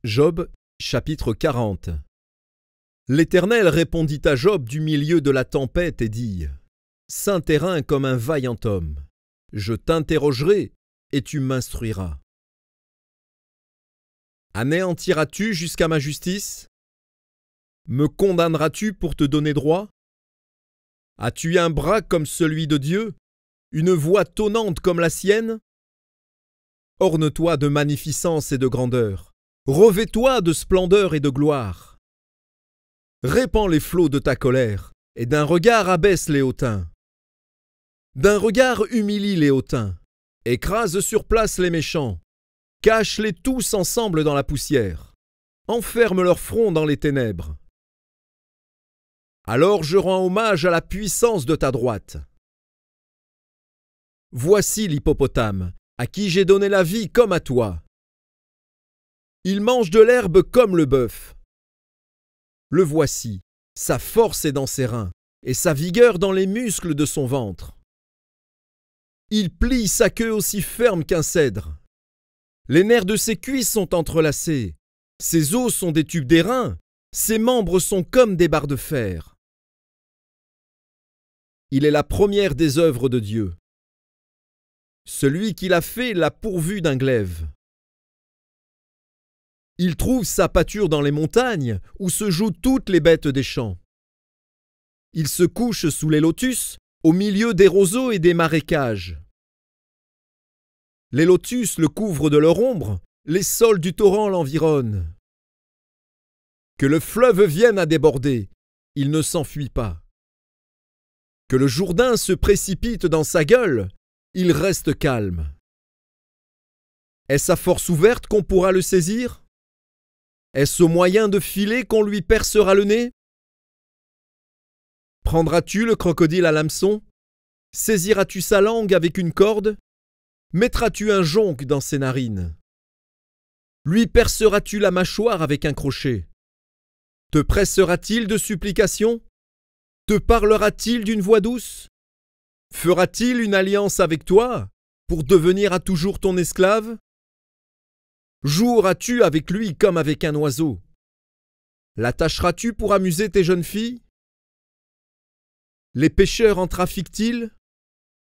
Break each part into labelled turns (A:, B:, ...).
A: Job, chapitre 40. L'Éternel répondit à Job du milieu de la tempête et dit : Saint terrain comme un vaillant homme, je t'interrogerai et tu m'instruiras. Anéantiras-tu jusqu'à ma justice? Me condamneras-tu pour te donner droit? As-tu un bras comme celui de Dieu, une voix tonnante comme la sienne? Orne-toi de magnificence et de grandeur, revêt-toi de splendeur et de gloire. Répands les flots de ta colère, et d'un regard abaisse les hautains. D'un regard humilie les hautains, écrase sur place les méchants, cache-les tous ensemble dans la poussière, enferme leur front dans les ténèbres. Alors je rends hommage à la puissance de ta droite. Voici l'hippopotame, à qui j'ai donné la vie comme à toi. Il mange de l'herbe comme le bœuf. Le voici, sa force est dans ses reins, et sa vigueur dans les muscles de son ventre. Il plie sa queue aussi ferme qu'un cèdre. Les nerfs de ses cuisses sont entrelacés, ses os sont des tubes d'airain, ses membres sont comme des barres de fer. Il est la première des œuvres de Dieu. Celui qui l'a fait l'a pourvu d'un glaive. Il trouve sa pâture dans les montagnes, où se jouent toutes les bêtes des champs. Il se couche sous les lotus, au milieu des roseaux et des marécages. Les lotus le couvrent de leur ombre, les sols du torrent l'environnent. Que le fleuve vienne à déborder, il ne s'enfuit pas. Que le Jourdain se précipite dans sa gueule, il reste calme. Est-ce à force ouverte qu'on pourra le saisir? Est-ce au moyen de filets qu'on lui percera le nez? Prendras-tu le crocodile à l'hameçon? Saisiras-tu sa langue avec une corde? Mettras-tu un jonc dans ses narines? Lui perceras-tu la mâchoire avec un crochet? Te pressera-t-il de supplications? Te parlera-t-il d'une voix douce? Fera-t-il une alliance avec toi pour devenir à toujours ton esclave? Joueras-tu avec lui comme avec un oiseau? L'attacheras-tu pour amuser tes jeunes filles? Les pêcheurs en trafiquent-ils?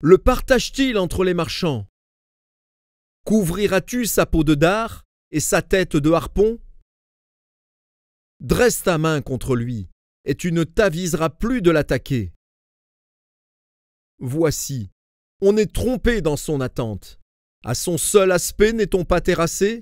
A: Le partagent-ils entre les marchands? Couvriras-tu sa peau de dard et sa tête de harpon? Dresse ta main contre lui, et tu ne t'aviseras plus de l'attaquer. Voici, on est trompé dans son attente. À son seul aspect n'est-on pas terrassé?